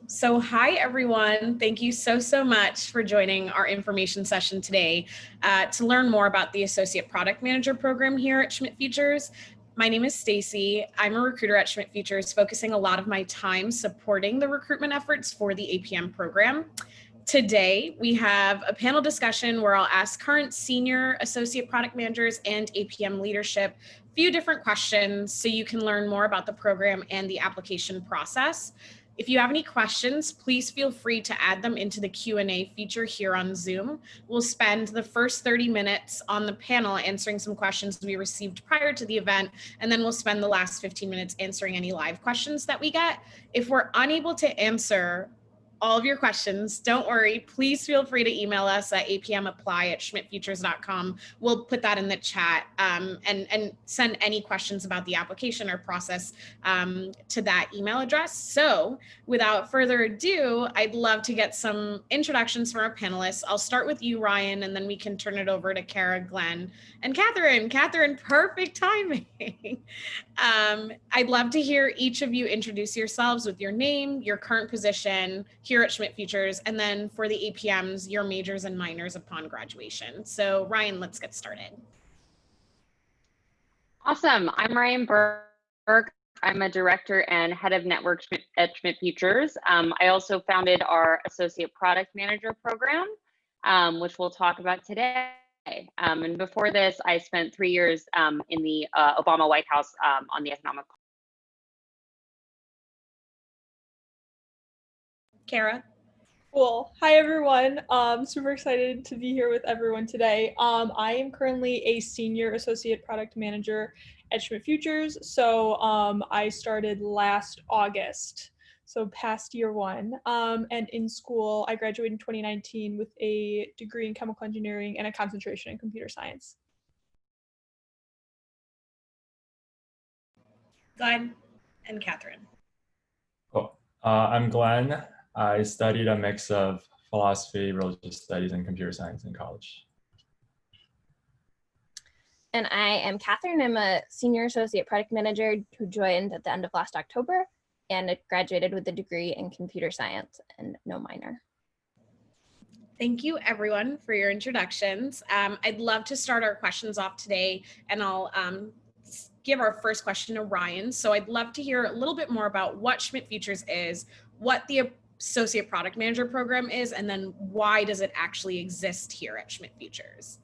So hi everyone. Thank you so much for joining our information session today to learn more about the Associate Product Manager program here at Schmidt Futures. My name is Stacy. I'm a recruiter at Schmidt Futures, focusing a lot of my time supporting the recruitment efforts for the APM program. Today, we have a panel discussion where I'll ask current senior associate product managers and APM leadership a few different questions so you can learn more about the program and the application process. If you have any questions, please feel free to add them into the Q&A feature here on Zoom. We'll spend the first 30 minutes on the panel answering some questions we received prior to the event, and then we'll spend the last 15 minutes answering any live questions that we get. If we're unable to answer all of your questions, don't worry. Please feel free to email us at apmapply@schmidtfutures.com. We'll put that in the chat and send any questions about the application or process to that email address. So without further ado, I'd love to get some introductions from our panelists. I'll start with you, Ryan, and then we can turn it over to Kara, Glenn, and Catherine. Catherine, perfect timing. I'd love to hear each of you introduce yourselves with your name, your current position here at Schmidt Futures, and then for the APMs, your majors and minors upon graduation. So Ryan, let's get started. Awesome. I'm Ryan Burke. I'm a director and head of network at Schmidt Futures. I also founded our Associate Product Manager program, which we'll talk about today. And before this, I spent 3 years in the Obama White House on the economic. Kara. Cool. Hi, everyone. Super excited to be here with everyone today. I am currently a senior associate product manager at Schmidt Futures. So I started last August, so past year one. And in school, I graduated in 2019 with a degree in chemical engineering and a concentration in computer science. Glenn and Catherine. Cool. I'm Glenn. I studied a mix of philosophy, religious studies, and computer science in college. And I am Catherine. I'm a senior associate product manager who joined at the end of last October and graduated with a degree in computer science and no minor. Thank you everyone for your introductions. I'd love to start our questions off today, and I'll give our first question to Ryan. So I'd love to hear a little bit more about what Schmidt Futures is, what the Associate Product Manager program is, and then why does it actually exist here at Schmidt Futures?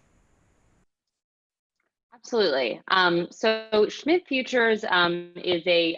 Absolutely. So Schmidt Futures is a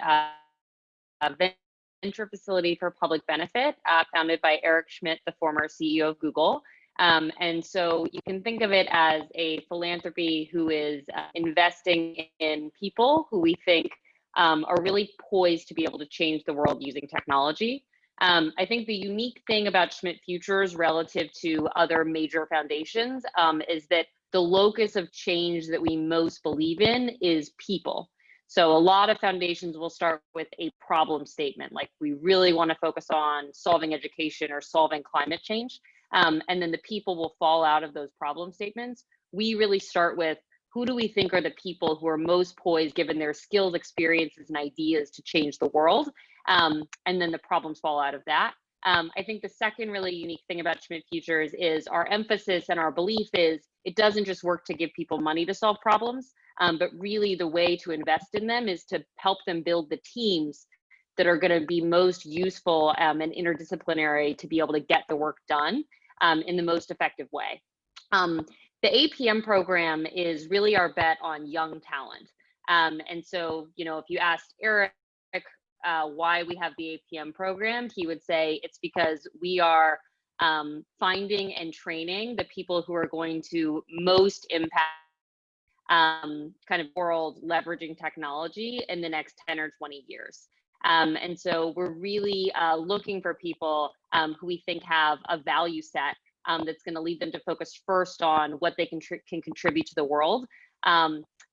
venture facility for public benefit founded by Eric Schmidt, the former CEO of Google. And so you can think of it as a philanthropy who is investing in people who we think are really poised to be able to change the world using technology. I think the unique thing about Schmidt Futures relative to other major foundations is that the locus of change that we most believe in is people. So a lot of foundations will start with a problem statement, like we really want to focus on solving education or solving climate change. And then the people will fall out of those problem statements. We really start with who do we think are the people who are most poised given their skills, experiences, and ideas to change the world. And then the problems fall out of that. I think the second really unique thing about Schmidt Futures is our emphasis and our belief is it doesn't just work to give people money to solve problems, but really the way to invest in them is to help them build the teams that are going to be most useful and interdisciplinary to be able to get the work done in the most effective way. The APM program is really our bet on young talent. And so, you know, if you asked Eric why we have the APM program, he would say it's because we are finding and training the people who are going to most impact kind of world leveraging technology in the next 10 or 20 years. And so we're really looking for people who we think have a value set that's going to lead them to focus first on what they can contribute to the world.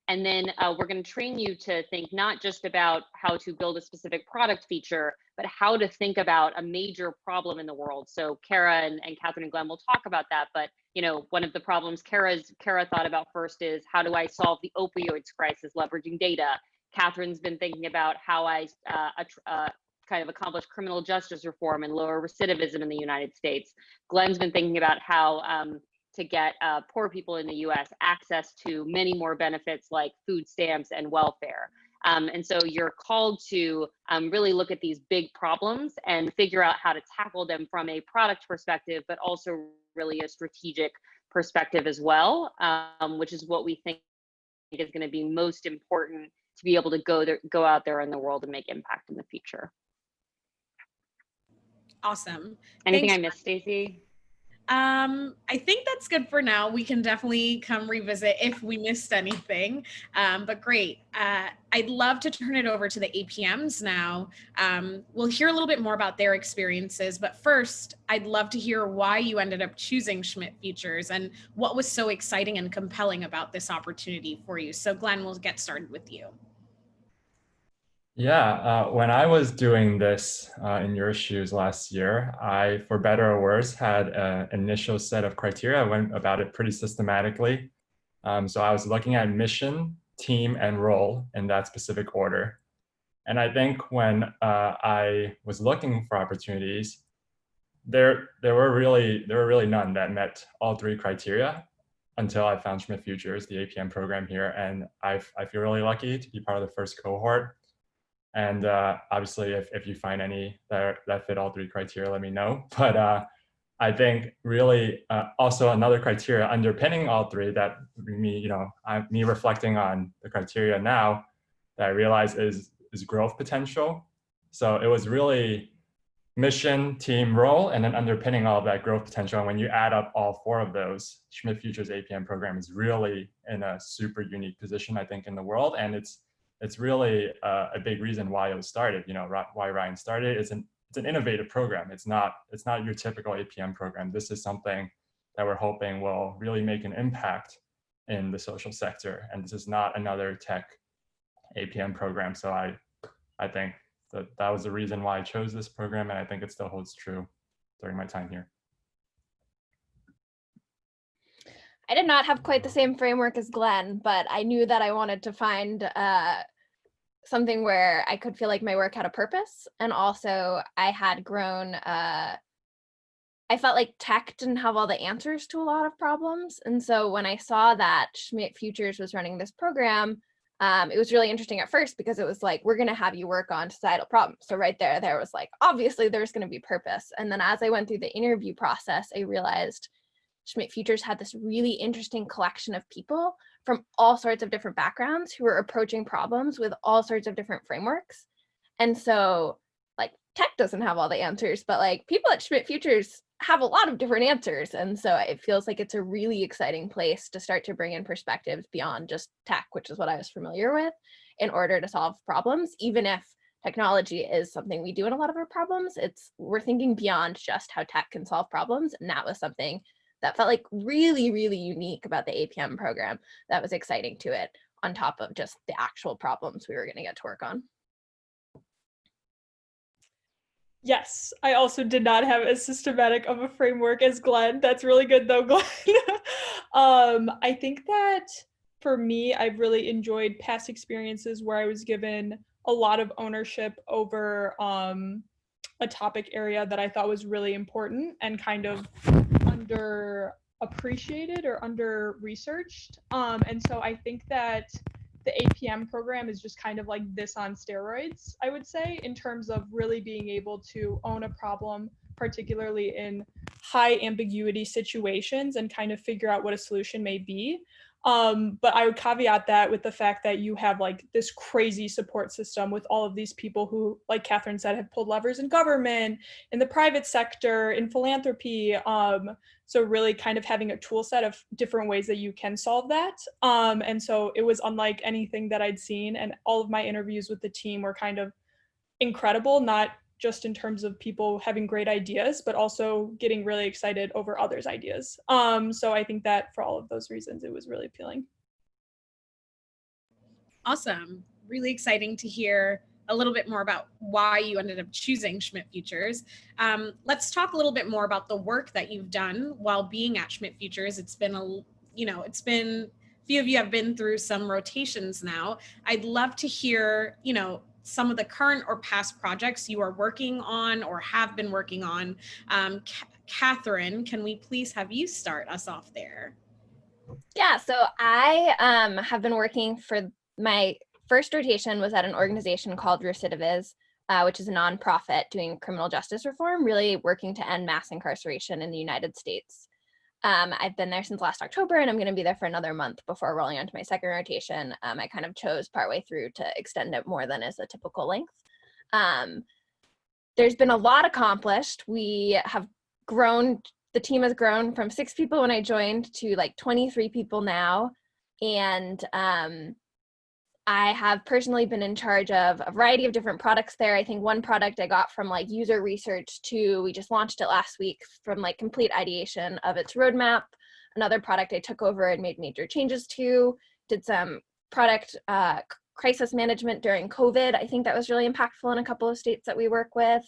And then we're going to train you to think not just about how to build a specific product feature, but how to think about a major problem in the world. So Kara and Catherine and Glenn will talk about that. But you know, one of the problems Kara thought about first is how do I solve the opioids crisis leveraging data? Catherine's been thinking about how I kind of accomplish criminal justice reform and lower recidivism in the United States. Glenn's been thinking about how to get poor people in the US access to many more benefits like food stamps and welfare. And so you're called to really look at these big problems and figure out how to tackle them from a product perspective, but also really a strategic perspective as well, which is what we think is going to be most important to be able to go out there in the world and make impact in the future. Awesome. Anything Thanks. I missed, Stacey? I think that's good for now. We can definitely come revisit if we missed anything, but great. I'd love to turn it over to the APMs now. We'll hear a little bit more about their experiences, but first, I'd love to hear why you ended up choosing Schmidt Futures and what was so exciting and compelling about this opportunity for you. So Glenn, we'll get started with you. Yeah, when I was doing this in your shoes last year, I, for better or worse, had an initial set of criteria. I went about it pretty systematically. So I was looking at mission, team, and role in that specific order. And I think when I was looking for opportunities, there were really none that met all three criteria until I found Schmidt Futures, the APM program here. And I feel really lucky to be part of the first cohort. And obviously, if you find any that fit all three criteria, let me know. But I think really also another criteria underpinning all three that me reflecting on the criteria now that I realize is growth potential. So it was really mission, team, role, and then underpinning all of that growth potential. And when you add up all four of those, Schmidt Futures APM program is really in a super unique position, I think, in the world. And it's really a big reason why it was started. Why Ryan started. It's an innovative program. It's not your typical APM program. This is something that we're hoping will really make an impact in the social sector. And this is not another tech APM program. So I think that was the reason why I chose this program, and I think it still holds true during my time here. I did not have quite the same framework as Glenn, but I knew that I wanted to find something where I could feel like my work had a purpose. And also I had grown, I felt like tech didn't have all the answers to a lot of problems. And so when I saw that Schmidt Futures was running this program, it was really interesting at first because it was like, we're going to have you work on societal problems. So right there was like, obviously there's going to be purpose. And then as I went through the interview process, I realized Schmidt Futures had this really interesting collection of people from all sorts of different backgrounds who were approaching problems with all sorts of different frameworks. And so like tech doesn't have all the answers, but like people at Schmidt Futures have a lot of different answers. And so it feels like it's a really exciting place to start to bring in perspectives beyond just tech, which is what I was familiar with, in order to solve problems. Even if technology is something we do in a lot of our problems, we're thinking beyond just how tech can solve problems. And that was something that felt like really, really unique about the APM program that was exciting to it, on top of just the actual problems we were going to get to work on. Yes, I also did not have as systematic of a framework as Glenn. That's really good though, Glenn. I think that for me, I've really enjoyed past experiences where I was given a lot of ownership over a topic area that I thought was really important and kind of underappreciated or under-researched. And so I think that the APM program is just kind of like this on steroids, I would say, in terms of really being able to own a problem, particularly in high ambiguity situations, and kind of figure out what a solution may be. But I would caveat that with the fact that you have like this crazy support system with all of these people who, like Catherine said, have pulled levers in government, in the private sector, in philanthropy. So really kind of having a tool set of different ways that you can solve that. And so it was unlike anything that I'd seen. And all of my interviews with the team were kind of incredible, not just in terms of people having great ideas, but also getting really excited over others' ideas. So I think that for all of those reasons, it was really appealing. Awesome. Really exciting to hear a little bit more about why you ended up choosing Schmidt Futures. Let's talk a little bit more about the work that you've done while being at Schmidt Futures. It's been a few of you have been through some rotations now. I'd love to hear, some of the current or past projects you are working on or have been working on. Catherine, can we please have you start us off there? Yeah, so I have been working for my first rotation was at an organization called Recidiviz, which is a nonprofit doing criminal justice reform, really working to end mass incarceration in the United States. I've been there since last October, and I'm going to be there for another month before rolling on to my second rotation. I kind of chose partway through to extend it more than is a typical length. There's been a lot accomplished. We have grown, the team has grown from 6 people when I joined to like 23 people now. And I have personally been in charge of a variety of different products there. I think one product I got from like user research to, we just launched it last week, from like complete ideation of its roadmap. Another product I took over and made major changes to, did some product crisis management during COVID. I think that was really impactful in a couple of states that we work with.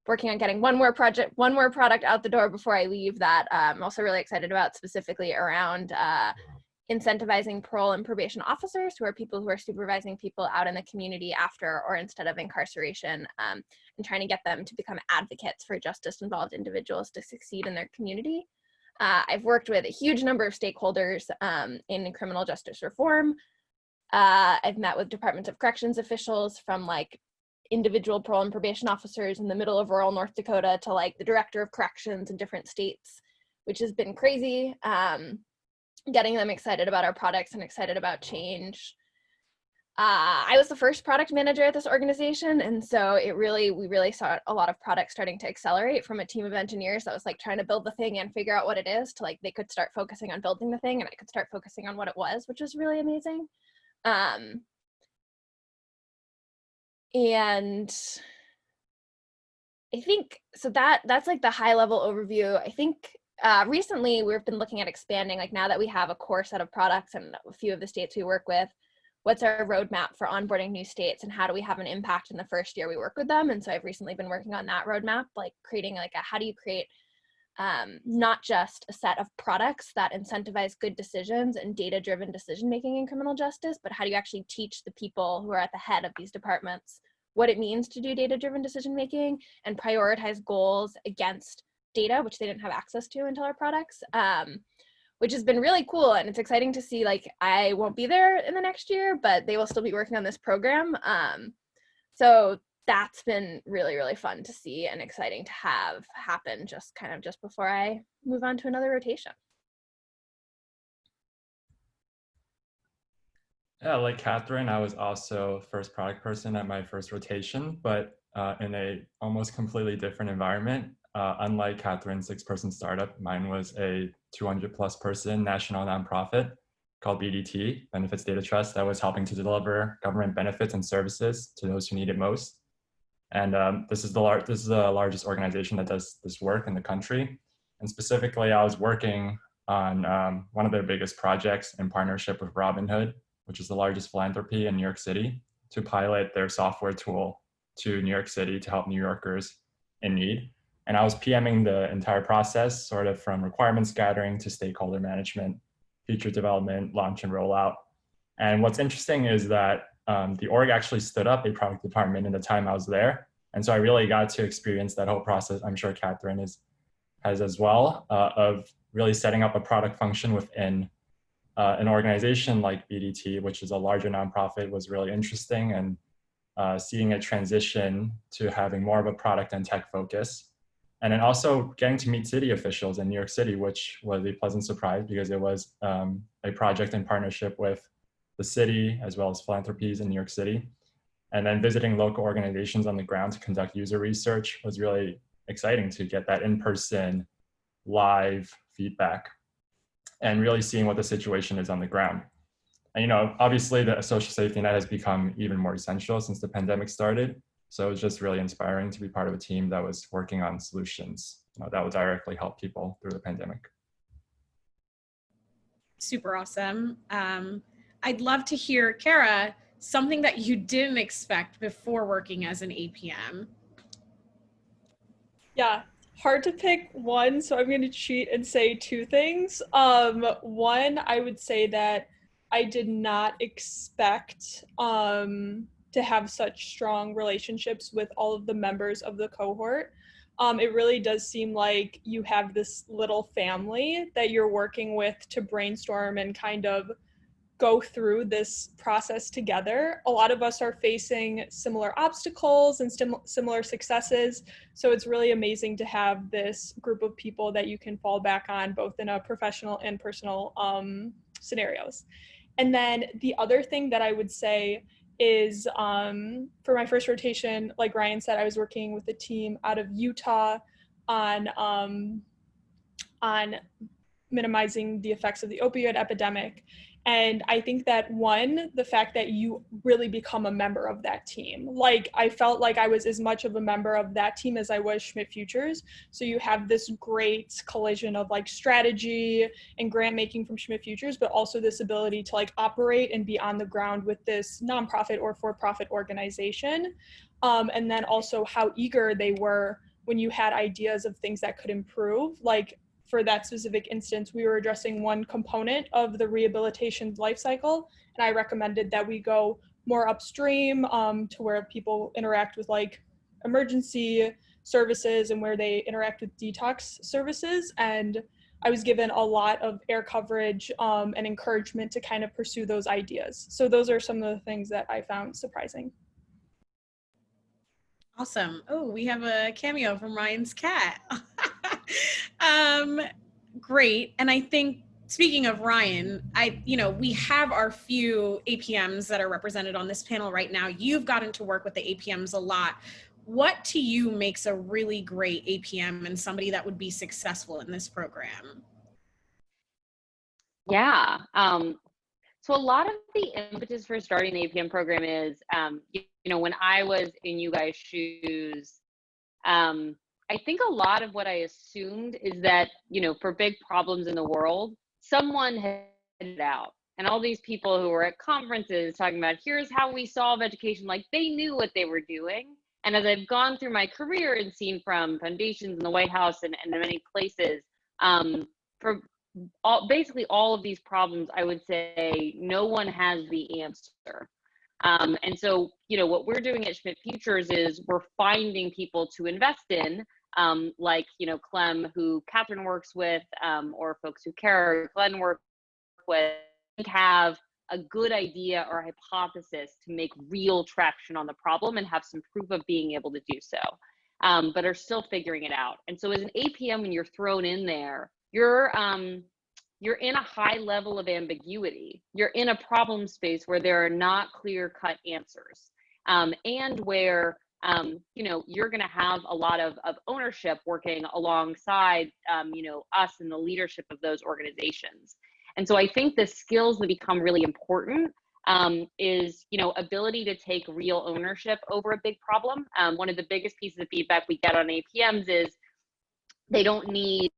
Working on getting one more product out the door before I leave that I'm also really excited about, specifically around incentivizing parole and probation officers, who are people who are supervising people out in the community after or instead of incarceration, and trying to get them to become advocates for justice-involved individuals to succeed in their community. I've worked with a huge number of stakeholders in criminal justice reform. I've met with departments of corrections officials, from like individual parole and probation officers in the middle of rural North Dakota to like the director of corrections in different states, which has been crazy. Getting them excited about our products and excited about change. I was the first product manager at this organization, and so we really saw a lot of products starting to accelerate from a team of engineers that was like trying to build the thing and figure out what it is, to like they could start focusing on building the thing and I could start focusing on what it was, which was really amazing. And I think so that's like the high level overview. I think recently we've been looking at expanding, like now that we have a core set of products and a few of the states we work with, what's our roadmap for onboarding new states and how do we have an impact in the first year we work with them? And so I've recently been working on that roadmap, like creating like how do you create not just a set of products that incentivize good decisions and data-driven decision-making in criminal justice, but how do you actually teach the people who are at the head of these departments what it means to do data-driven decision-making and prioritize goals against data, which they didn't have access to until our products, which has been really cool. And it's exciting to see, like, I won't be there in the next year, but they will still be working on this program. So that's been really, really fun to see and exciting to have happen just before I move on to another rotation. Yeah, like Catherine, I was also first product person at my first rotation, but in a almost completely different environment. Unlike Catherine's 6-person startup, mine was a 200+ person national nonprofit called BDT, Benefits Data Trust, that was helping to deliver government benefits and services to those who need it most. And this is the largest organization that does this work in the country. And specifically, I was working on one of their biggest projects in partnership with Robinhood, which is the largest philanthropy in New York City, to pilot their software tool to New York City to help New Yorkers in need. And I was PMing the entire process, sort of from requirements gathering to stakeholder management, feature development, launch and rollout. And what's interesting is that the org actually stood up a product department in the time I was there. And so I really got to experience that whole process. I'm sure Catherine has as well, of really setting up a product function within an organization like BDT, which is a larger nonprofit, was really interesting. And seeing it transition to having more of a product and tech focus. And then also getting to meet city officials in New York City, which was a pleasant surprise because it was a project in partnership with the city as well as philanthropies in New York City. And then visiting local organizations on the ground to conduct user research was really exciting, to get that in-person live feedback and really seeing what the situation is on the ground. And, you know, obviously the social safety net has become even more essential since the pandemic started. So it was just really inspiring to be part of a team that was working on solutions that would directly help people through the pandemic. Super awesome. I'd love to hear, Kara, something that you didn't expect before working as an APM. Yeah, hard to pick one, so I'm going to cheat and say 2 things. One, I would say that I did not expect to have such strong relationships with all of the members of the cohort. It really does seem like you have this little family that you're working with to brainstorm and kind of go through this process together. A lot of us are facing similar obstacles and similar successes. So it's really amazing to have this group of people that you can fall back on, both in a professional and personal scenarios. And then the other thing that I would say is for my first rotation, like Ryan said, I was working with a team out of Utah on minimizing the effects of the opioid epidemic. And I think that one, the fact that you really become a member of that team, like I felt like I was as much of a member of that team as I was Schmidt Futures. So you have this great collision of like strategy and grant making from Schmidt Futures, but also this ability to like operate and be on the ground with this nonprofit or for-profit organization. And then also how eager they were when you had ideas of things that could improve. Like for that specific instance, we were addressing one component of the rehabilitation life cycle, and I recommended that we go more upstream to where people interact with like emergency services and where they interact with detox services. And I was given a lot of air coverage and encouragement to kind of pursue those ideas. So those are some of the things that I found surprising. Awesome. Oh, we have a cameo from Ryan's cat. Great. And I think, speaking of Ryan, we have our few APMs that are represented on this panel right now. You've gotten to work with the APMs a lot. What to you makes a really great APM and somebody that would be successful in this program? Yeah. So a lot of the impetus for starting the APM program is, when I was in you guys' shoes, I think a lot of what I assumed is that, for big problems in the world, someone had it out. And all these people who were at conferences talking about, here's how we solve education, like they knew what they were doing. And as I've gone through my career and seen from foundations in the White House and many places, for basically all of these problems, I would say no one has the answer. And so, what we're doing at Schmidt Futures is we're finding people to invest in, like, Clem, who Catherine works with, or folks who Kara or Glenn work with, have a good idea or hypothesis to make real traction on the problem and have some proof of being able to do so, but are still figuring it out. And so as an APM, when you're thrown in there, you're in a high level of ambiguity. You're in a problem space where there are not clear-cut answers, and where you're going to have a lot of ownership working alongside us in the leadership of those organizations. And so I think the skills that become really important is ability to take real ownership over a big problem. One of the biggest pieces of feedback we get on APMs is they don't need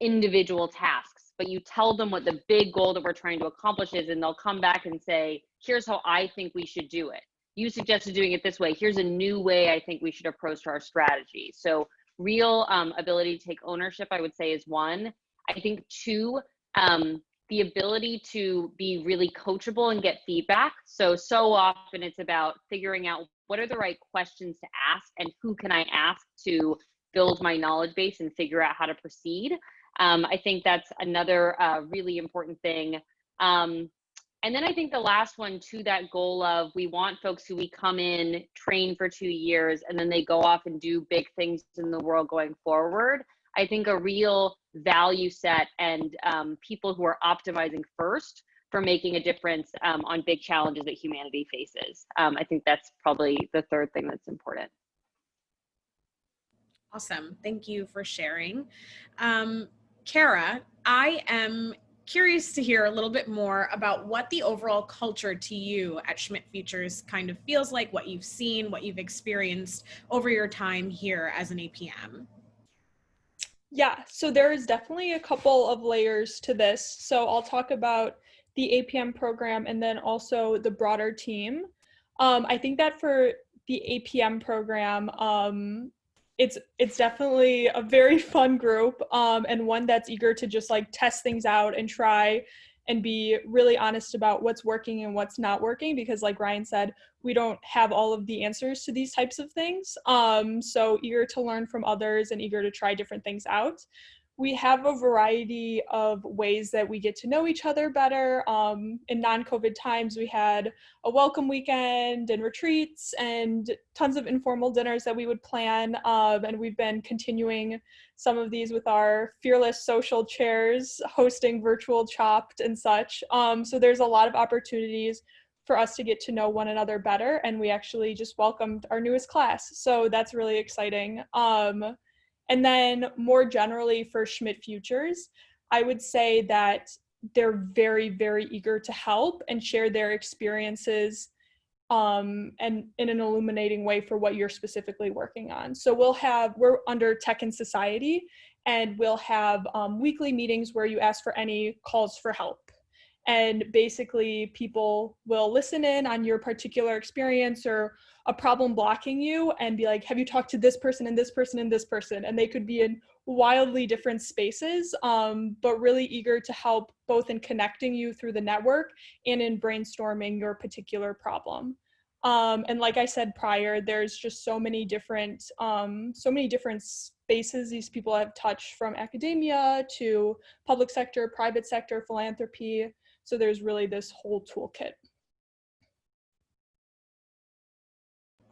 individual tasks, but you tell them what the big goal that we're trying to accomplish is, and they'll come back and say, here's how I think we should do it. You suggested doing it this way. Here's a new way I think we should approach our strategy. So real ability to take ownership, I would say, is one. I think two, the ability to be really coachable and get feedback. So often it's about figuring out what are the right questions to ask and who can I ask to build my knowledge base and figure out how to proceed. I think that's another really important thing. And then I think the last one, to that goal of, we want folks who we come in, train for 2 years, and then they go off and do big things in the world going forward. I think a real value set and people who are optimizing first for making a difference on big challenges that humanity faces. I think that's probably the third thing that's important. Awesome. Thank you for sharing. Kara, I am curious to hear a little bit more about what the overall culture to you at Schmidt Futures kind of feels like, what you've seen, what you've experienced over your time here as an APM. Yeah, so there is definitely a couple of layers to this. So I'll talk about the APM program and then also the broader team. I think that for the APM program, it's definitely a very fun group, and one that's eager to just like test things out and try and be really honest about what's working and what's not working, because like Ryan said, we don't have all of the answers to these types of things. So eager to learn from others and eager to try different things out. We have a variety of ways that we get to know each other better. In non-COVID times, we had a welcome weekend and retreats and tons of informal dinners that we would plan. And we've been continuing some of these with our fearless social chairs, hosting virtual Chopped and such. So there's a lot of opportunities for us to get to know one another better. And we actually just welcomed our newest class. So that's really exciting. And then more generally for Schmidt Futures, I would say that they're very, very eager to help and share their experiences and in an illuminating way for what you're specifically working on. So we're under Tech and Society, and we'll have weekly meetings where you ask for any calls for help. And basically people will listen in on your particular experience or a problem blocking you and be like, have you talked to this person and this person and this person? And they could be in wildly different spaces, but really eager to help both in connecting you through the network and in brainstorming your particular problem. And like I said prior, there's just so many different spaces these people have touched, from academia to public sector, private sector, philanthropy. So there's really this whole toolkit.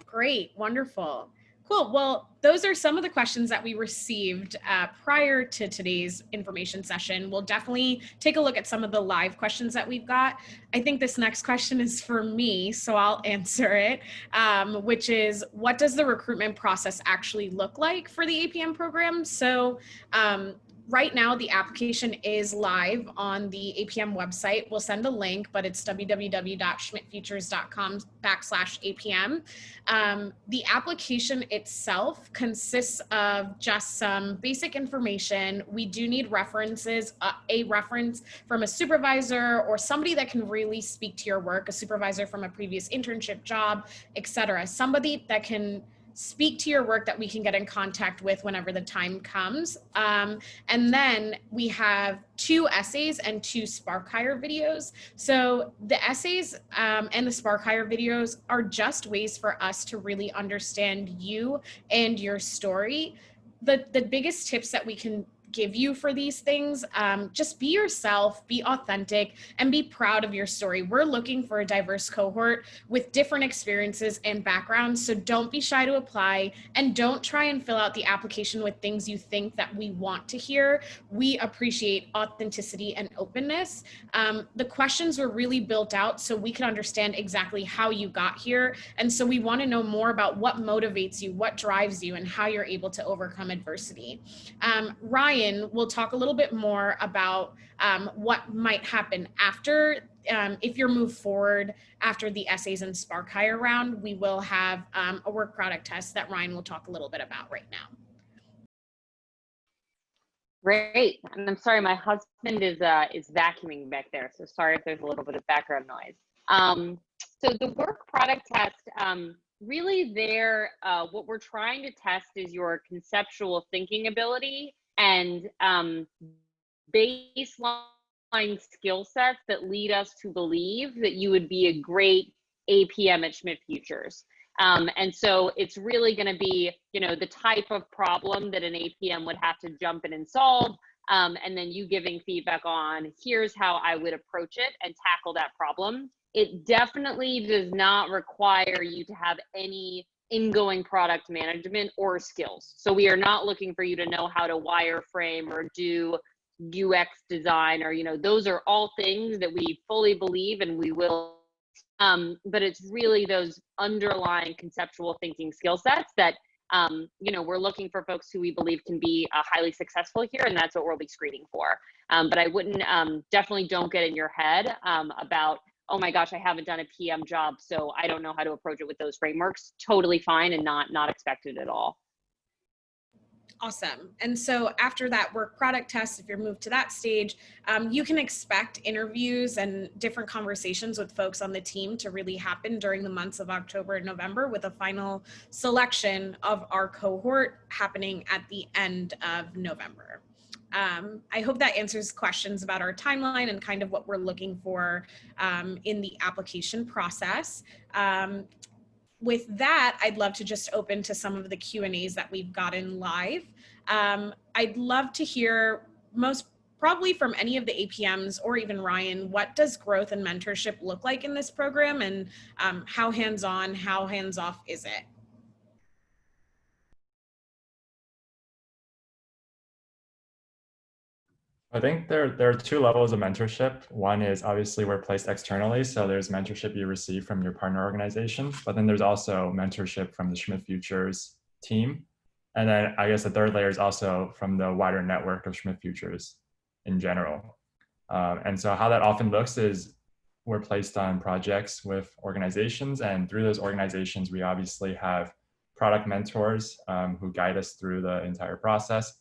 Great, wonderful. Cool. Well, those are some of the questions that we received prior to today's information session. We'll definitely take a look at some of the live questions that we've got. I think this next question is for me, so I'll answer it, which is, what does the recruitment process actually look like for the APM program? So right now, the application is live on the APM website. We'll send a link, but it's www.schmidtfutures.com/APM. The application itself consists of just some basic information. We do need references, a reference from a supervisor or somebody that can really speak to your work, a supervisor from a previous internship job, etc. Somebody that can speak to your work that we can get in contact with whenever the time comes. And then we have 2 essays and 2 Spark Hire videos. So the essays and the Spark Hire videos are just ways for us to really understand you and your story. The biggest tips that we can give you for these things, just be yourself, be authentic, and be proud of your story. We're looking for a diverse cohort with different experiences and backgrounds, so don't be shy to apply, and don't try and fill out the application with things you think that we want to hear. We appreciate authenticity and openness. The questions were really built out so we can understand exactly how you got here, and so we want to know more about what motivates you, what drives you, and how you're able to overcome adversity. Ryan will talk a little bit more about what might happen after, if you're moved forward after the essays and Spark Hire round. We will have a work product test that Ryan will talk a little bit about right now. Great. And I'm sorry, my husband is vacuuming back there, so sorry if there's a little bit of background noise. So the work product test, really there, what we're trying to test is your conceptual thinking ability and baseline skill sets that lead us to believe that you would be a great APM at Schmidt Futures. And so it's really going to be, the type of problem that an APM would have to jump in and solve, and then you giving feedback on, here's how I would approach it and tackle that problem. It definitely does not require you to have any ingoing product management or skills. So we are not looking for you to know how to wireframe or do UX design, or, those are all things that we fully believe and we will. But it's really those underlying conceptual thinking skill sets that, we're looking for folks who we believe can be highly successful here, and that's what we'll be screening for. But I wouldn't, definitely don't get in your head about, oh my gosh, I haven't done a PM job, so I don't know how to approach it with those frameworks. Totally fine and not expected at all. Awesome. And so after that work product test, if you're moved to that stage, you can expect interviews and different conversations with folks on the team to really happen during the months of October and November, with a final selection of our cohort happening at the end of November. I hope that answers questions about our timeline and kind of what we're looking for in the application process. With that, I'd love to just open to some of the Q&As that we've gotten live. I'd love to hear most probably from any of the APMs or even Ryan, what does growth and mentorship look like in this program, and how hands-on, how hands-off is it? I think there are two levels of mentorship. One is obviously we're placed externally, so there's mentorship you receive from your partner organization, but then there's also mentorship from the Schmidt Futures team. And then I guess the third layer is also from the wider network of Schmidt Futures in general. And so how that often looks is we're placed on projects with organizations, and through those organizations, we obviously have product mentors who guide us through the entire process.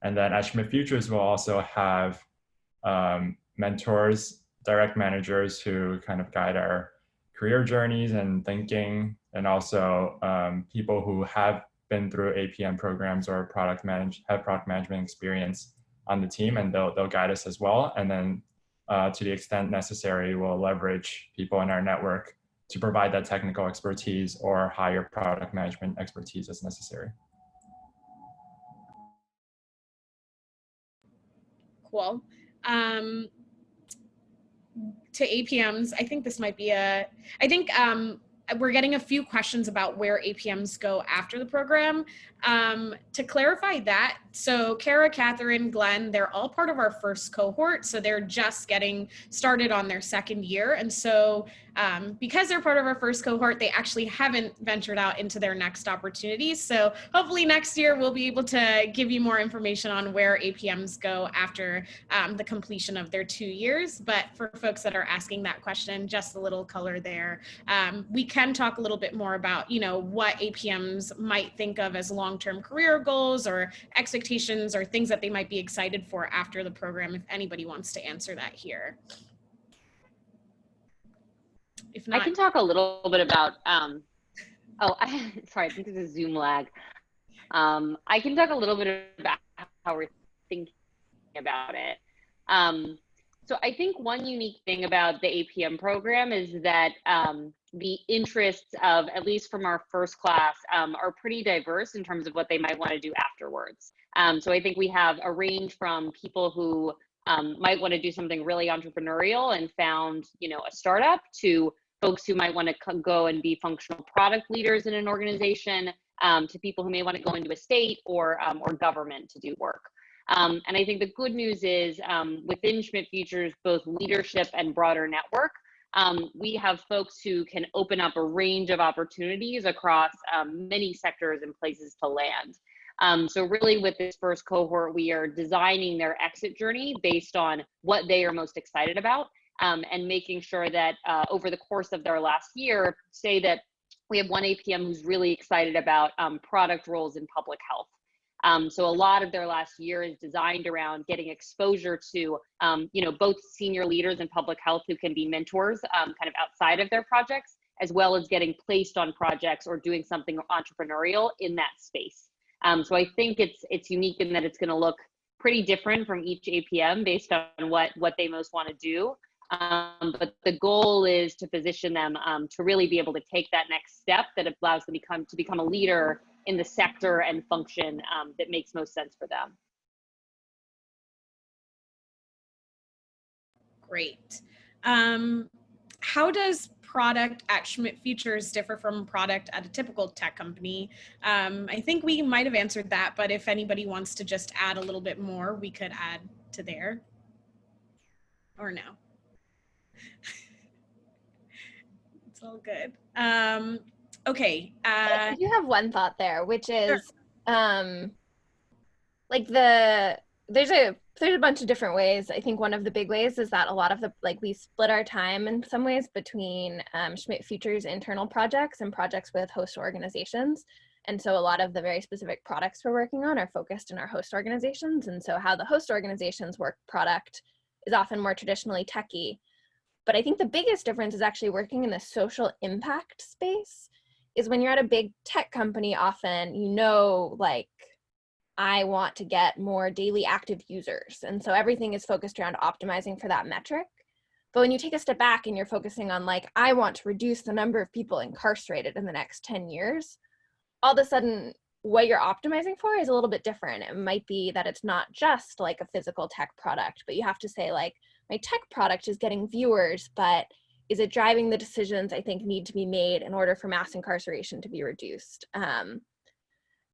And then at Schmidt Futures, we'll also have mentors, direct managers who kind of guide our career journeys and thinking, and also people who have been through APM programs or have product management experience on the team, and they'll guide us as well. And then to the extent necessary, we'll leverage people in our network to provide that technical expertise or higher product management expertise as necessary. Cool. To APMs, I think this might be we're getting a few questions about where APMs go after the program. To clarify that, so Kara, Catherine, Glenn, they're all part of our first cohort. So they're just getting started on their second year. And so because they're part of our first cohort, they actually haven't ventured out into their next opportunities. So hopefully next year we'll be able to give you more information on where APMs go after the completion of their 2 years. But for folks that are asking that question, just a little color there. We can talk a little bit more about, what APMs might think of as long-term career goals or expectations or things that they might be excited for after the program, if anybody wants to answer that here. If not, I can talk a little bit about, sorry, I think there's a Zoom lag. I can talk a little bit about how we're thinking about it. So I think one unique thing about the APM program is that the interests of, at least from our first class, are pretty diverse in terms of what they might want to do afterwards. So I think we have a range from people who might want to do something really entrepreneurial and found, a startup, to folks who might want to go and be functional product leaders in an organization, to people who may want to go into a state or government to do work. And I think the good news is within Schmidt Futures, both leadership and broader network, we have folks who can open up a range of opportunities across many sectors and places to land. So really with this first cohort, we are designing their exit journey based on what they are most excited about, and making sure that over the course of their last year, say that we have one APM who's really excited about product roles in public health. So a lot of their last year is designed around getting exposure to, both senior leaders in public health who can be mentors kind of outside of their projects, as well as getting placed on projects or doing something entrepreneurial in that space. So I think it's unique in that it's going to look pretty different from each APM based on what they most want to do. But the goal is to position them to really be able to take that next step that allows them to become a leader in the sector and function that makes most sense for them. Great. How does product at Schmidt Futures differ from product at a typical tech company? I think we might have answered that, but if anybody wants to just add a little bit more, we could add to there. Or no. It's all good. Okay. I do have one thought there, which is Sure. there's a bunch of different ways. I think one of the big ways is that a lot of we split our time in some ways between Schmidt Futures internal projects and projects with host organizations. And so a lot of the very specific products we're working on are focused in our host organizations. And so how the host organizations work product is often more traditionally techy. But I think the biggest difference is actually working in the social impact space. Is when you're at a big tech company, often, I want to get more daily active users. And so everything is focused around optimizing for that metric. But when you take a step back and you're focusing on like, I want to reduce the number of people incarcerated in the next 10 years, all of a sudden what you're optimizing for is a little bit different. It might be that it's not just like a physical tech product, but you have to say like, my tech product is getting viewers, but is it driving the decisions I think need to be made in order for mass incarceration to be reduced?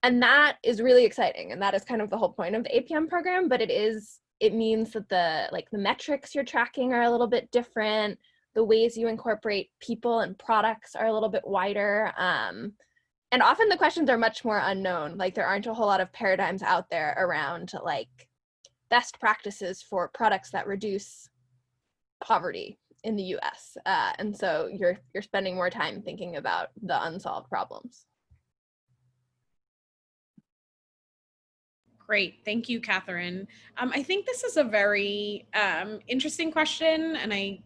And that is really exciting. And that is kind of the whole point of the APM program, but it means that the metrics you're tracking are a little bit different. The ways you incorporate people and products are a little bit wider. And often the questions are much more unknown. Like there aren't a whole lot of paradigms out there around like best practices for products that reduce poverty in the US. And so you're spending more time thinking about the unsolved problems. Great. Thank you, Catherine. I think this is a very interesting question, and I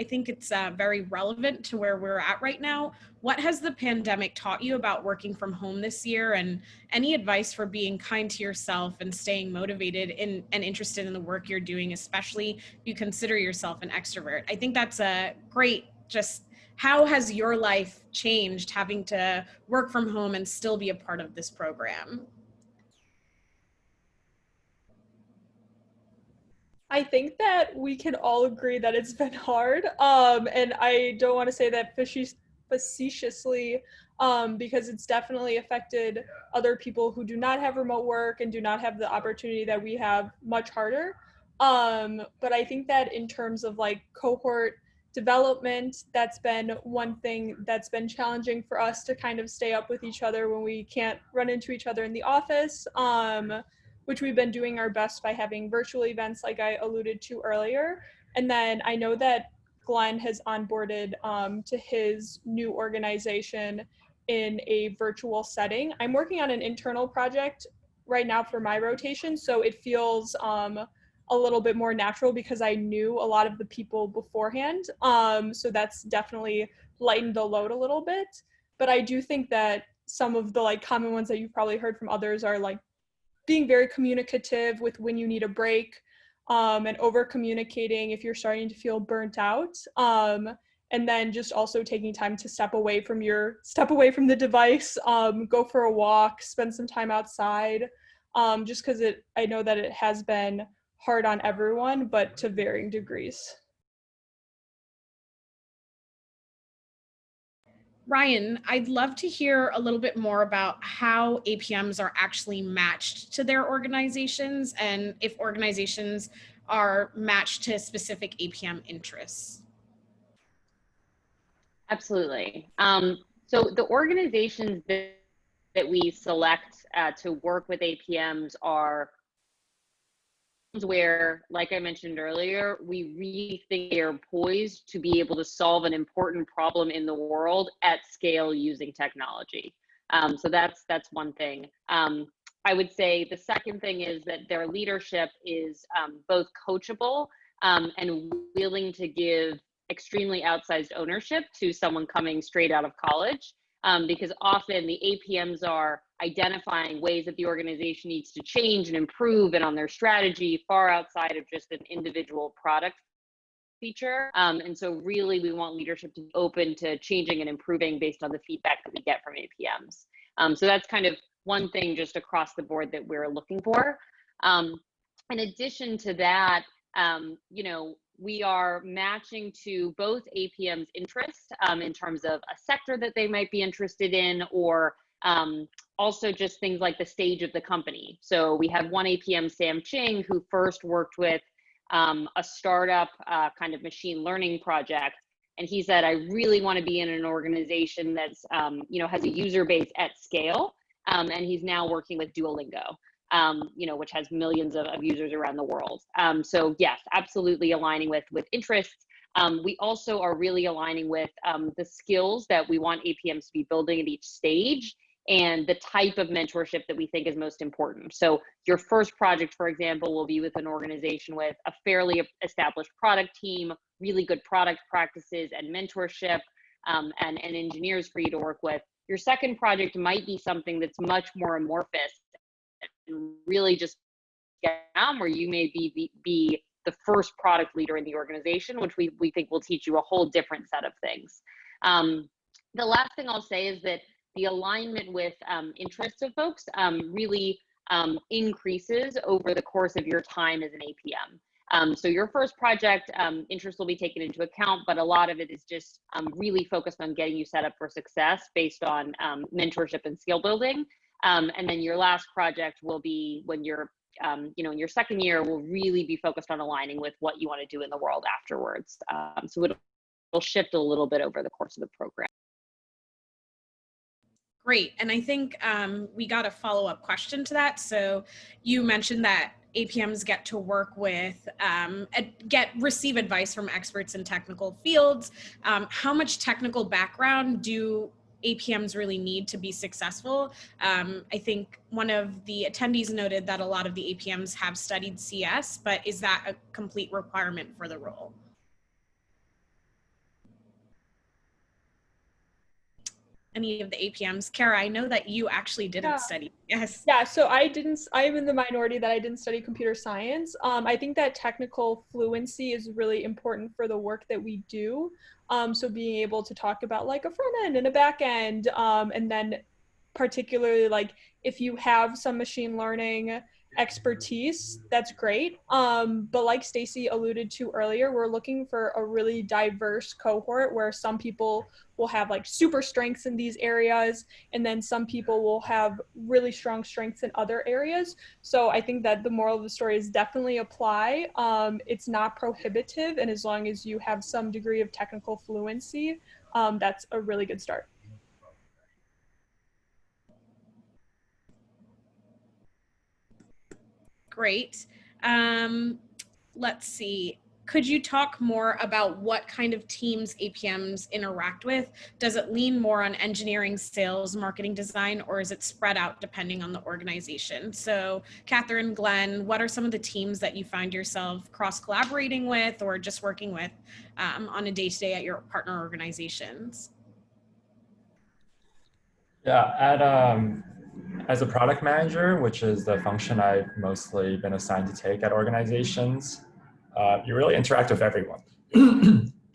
think it's very relevant to where we're at right now. What has the pandemic taught you about working from home this year, and any advice for being kind to yourself and staying motivated and interested in the work you're doing, especially if you consider yourself an extrovert? I think that's a great, just how has your life changed having to work from home and still be a part of this program? I think that we can all agree that it's been hard. And I don't want to say that facetiously, because it's definitely affected other people who do not have remote work and do not have the opportunity that we have much harder. But I think that in terms of like cohort development, that's been one thing that's been challenging for us to kind of stay up with each other when we can't run into each other in the office. Which we've been doing our best by having virtual events like I alluded to earlier. And then I know that Glenn has onboarded to his new organization in a virtual setting. I'm working on an internal project right now for my rotation, so it feels a little bit more natural because I knew a lot of the people beforehand. So that's definitely lightened the load a little bit. But I do think that some of the like common ones that you've probably heard from others are like being very communicative with when you need a break, and over communicating if you're starting to feel burnt out, and then just also taking time to step away from the device, go for a walk, spend some time outside, just because I know that it has been hard on everyone, but to varying degrees. Ryan, I'd love to hear a little bit more about how APMs are actually matched to their organizations, and if organizations are matched to specific APM interests. Absolutely. So the organizations that we select to work with APMs are where, like I mentioned earlier, we really think they're poised to be able to solve an important problem in the world at scale using technology. So that's one thing. I would say the second thing is that their leadership is both coachable and willing to give extremely outsized ownership to someone coming straight out of college, because often the APMs are identifying ways that the organization needs to change and improve and on their strategy far outside of just an individual product feature. And so really we want leadership to be open to changing and improving based on the feedback that we get from APMs. So that's kind of one thing just across the board that we're looking for. In addition to that, we are matching to both APM's interests in terms of a sector that they might be interested in, or also just things like the stage of the company. So we have one APM, Sam Ching, who first worked with a startup kind of machine learning project. And he said, I really want to be in an organization that's, has a user base at scale. And he's now working with Duolingo, which has millions of users around the world. So yes, absolutely aligning with interests. We also are really aligning with the skills that we want APMs to be building at each stage and the type of mentorship that we think is most important. So your first project, for example, will be with an organization with a fairly established product team, really good product practices and mentorship, and engineers for you to work with. Your second project might be something that's much more amorphous really just get down where you may be the first product leader in the organization, which we think will teach you a whole different set of things. The last thing I'll say is that the alignment with interests of folks really increases over the course of your time as an APM. So your first project, interest will be taken into account, but a lot of it is just really focused on getting you set up for success based on mentorship and skill building. And then your last project will be when you're, in your second year, will really be focused on aligning with what you want to do in the world afterwards. So it'll shift a little bit over the course of the program. Great. And I think we got a follow-up question to that. So you mentioned that APMs get to work with, receive advice from experts in technical fields. How much technical background do APMs really need to be successful? I think one of the attendees noted that a lot of the APMs have studied CS, but is that a complete requirement for the role? Any of the APMs? Kara, I know that you actually didn't study. Yes. Yeah, so I'm in the minority that I didn't study computer science. I think that technical fluency is really important for the work that we do. So being able to talk about like a front end and a back end, and then particularly like if you have some machine learning expertise, that's great. But like Stacy alluded to earlier, we're looking for a really diverse cohort where some people will have like super strengths in these areas, and then some people will have really strong strengths in other areas. So I think that the moral of the story is definitely apply. It's not prohibitive, and as long as you have some degree of technical fluency, that's a really good start. Great. Let's see. Could you talk more about what kind of teams APMs interact with? Does it lean more on engineering, sales, marketing, design, or is it spread out depending on the organization? So Catherine, Glenn, what are some of the teams that you find yourself cross-collaborating with or just working with on a day-to-day at your partner organizations? Yeah, as a product manager, which is the function I've mostly been assigned to take at organizations, you really interact with everyone.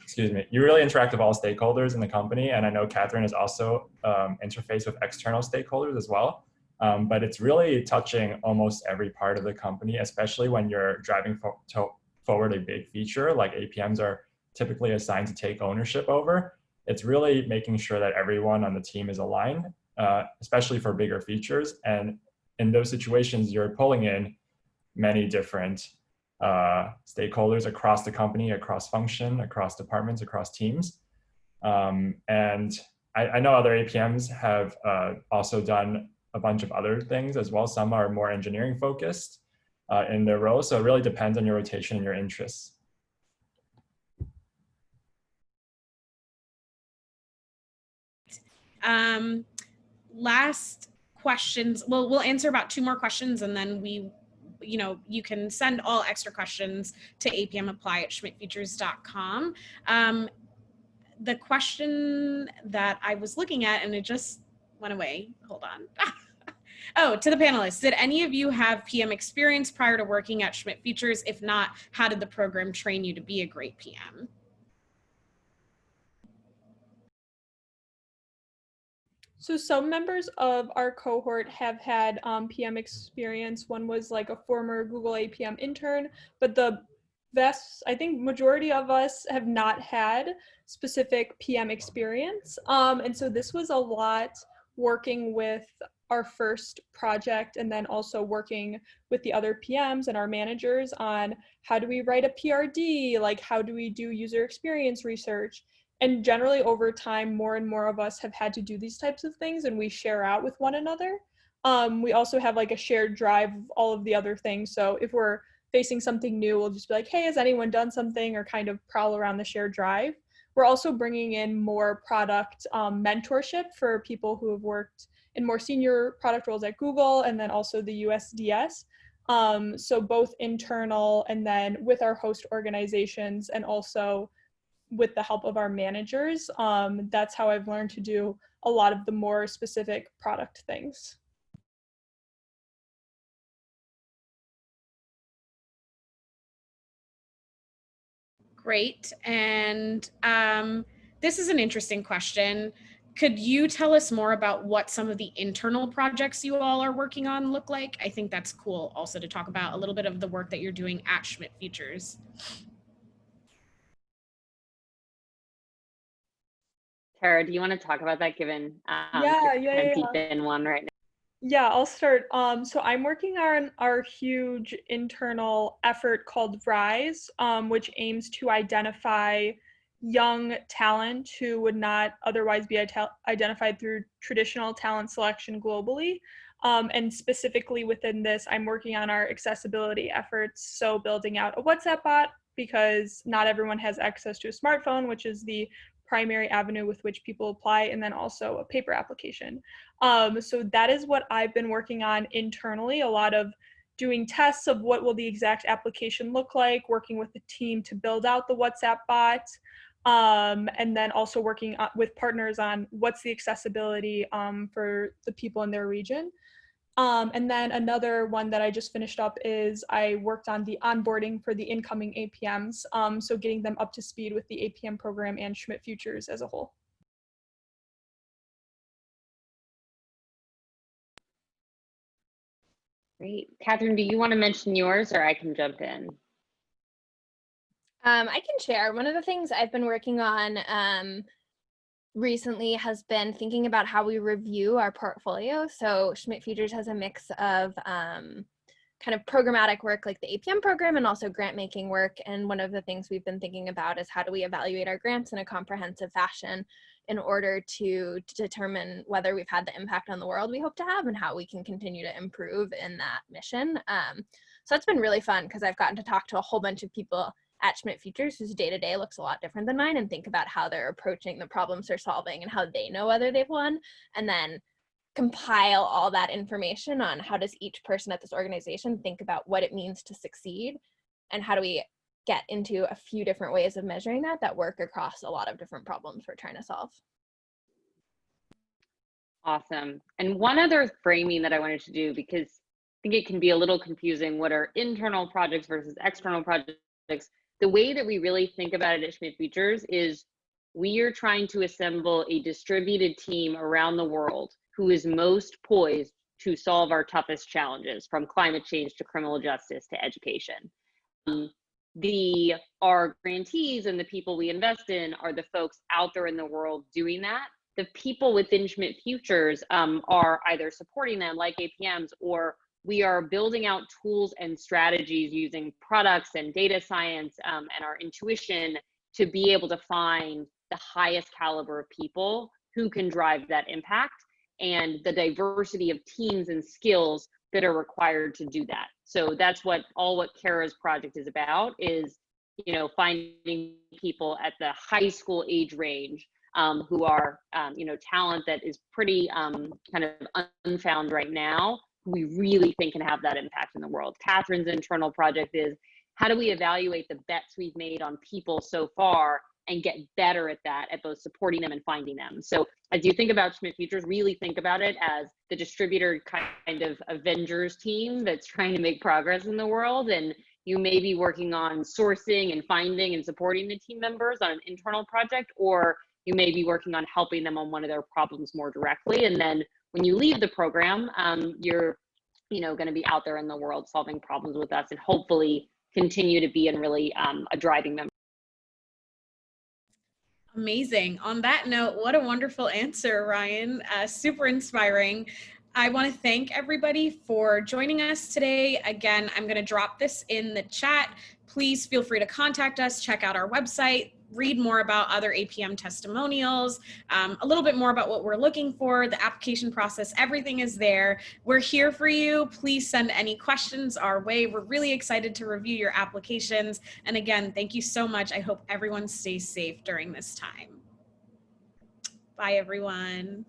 Excuse me. You really interact with all stakeholders in the company, and I know Catherine is also interfaced with external stakeholders as well. But it's really touching almost every part of the company, especially when you're driving forward a big feature like APMs are typically assigned to take ownership over. It's really making sure that everyone on the team is aligned, especially for bigger features. And in those situations, you're pulling in many different stakeholders across the company, across function, across departments, across teams. And I know other APMs have also done a bunch of other things as well. Some are more engineering focused in their roles. So it really depends on your rotation and your interests. Last questions. Well, we'll answer about 2 more questions, and then you can send all extra questions to apmapply@schmidtfutures.com. The question that I was looking at, and it just went away. Hold on. Oh, to the panelists, did any of you have PM experience prior to working at Schmidt Futures? If not, how did the program train you to be a great PM? So some members of our cohort have had PM experience. One was like a former Google APM intern, but I think majority of us have not had specific PM experience. And so this was a lot working with our first project, and then also working with the other PMs and our managers on how do we write a PRD, like how do we do user experience research. And generally over time, more and more of us have had to do these types of things, and we share out with one another. We also have like a shared drive of all of the other things. So if we're facing something new, we'll just be like, hey, has anyone done something, or kind of prowl around the shared drive. We're also bringing in more product mentorship for people who have worked in more senior product roles at Google, and then also the USDS. So both internal and then with our host organizations, and also with the help of our managers. That's how I've learned to do a lot of the more specific product things. Great. And this is an interesting question. Could you tell us more about what some of the internal projects you all are working on look like? I think that's cool also to talk about a little bit of the work that you're doing at Schmidt Futures. Tara, do you want to talk about that, given Yeah. you're kind of deep in one right now? Yeah, I'll start. So I'm working on our huge internal effort called Rise, which aims to identify young talent who would not otherwise be identified through traditional talent selection globally. And specifically within this, I'm working on our accessibility efforts. So building out a WhatsApp bot, because not everyone has access to a smartphone, which is the primary avenue with which people apply, and then also a paper application. So that is what I've been working on internally, a lot of doing tests of what will the exact application look like, working with the team to build out the WhatsApp bot, and then also working with partners on what's the accessibility for the people in their region. And then another one that I just finished up is I worked on the onboarding for the incoming APMs, so getting them up to speed with the APM program and Schmidt Futures as a whole. Great. Catherine, do you want to mention yours, or I can jump in? I can share. One of the things I've been working on recently has been thinking about how we review our portfolio. So Schmidt Futures has a mix of kind of programmatic work like the APM program and also grant making work. And one of the things we've been thinking about is how do we evaluate our grants in a comprehensive fashion in order to determine whether we've had the impact on the world we hope to have and how we can continue to improve in that mission. So it's been really fun because I've gotten to talk to a whole bunch of people at Schmidt Futures whose day-to-day looks a lot different than mine and think about how they're approaching the problems they're solving and how they know whether they've won, and then compile all that information on how does each person at this organization think about what it means to succeed, and how do we get into a few different ways of measuring that work across a lot of different problems we're trying to solve. Awesome. And one other framing that I wanted to do, because I think it can be a little confusing, what are internal projects versus external projects? The way that we really think about it at Schmidt Futures is we are trying to assemble a distributed team around the world who is most poised to solve our toughest challenges, from climate change to criminal justice to education. Our grantees and the people we invest in are the folks out there in the world doing that. The people within Schmidt Futures are either supporting them like APMs, or we are building out tools and strategies using products and data science and our intuition to be able to find the highest caliber of people who can drive that impact and the diversity of teams and skills that are required to do that. So that's what Kara's project is about, is, you know, finding people at the high school age range who are, you know, talent that is pretty kind of unfound right now, who we really think can have that impact in the world. Catherine's internal project is, how do we evaluate the bets we've made on people so far and get better at that, at both supporting them and finding them? So as you think about Schmidt Futures, really think about it as the distributor kind of Avengers team that's trying to make progress in the world. And you may be working on sourcing and finding and supporting the team members on an internal project, or you may be working on helping them on one of their problems more directly. And then when you leave the program, you're, you know, going to be out there in the world solving problems with us, and hopefully continue to be in really a driving member. Amazing. On that note, what a wonderful answer, Ryan. Super inspiring. I want to thank everybody for joining us today. Again, I'm going to drop this in the chat. Please feel free to contact us, check out our website, read more about other APM testimonials, a little bit more about what we're looking for, the application process, everything is there. We're here for you. Please send any questions our way. We're really excited to review your applications. And again, thank you so much. I hope everyone stays safe during this time. Bye, everyone.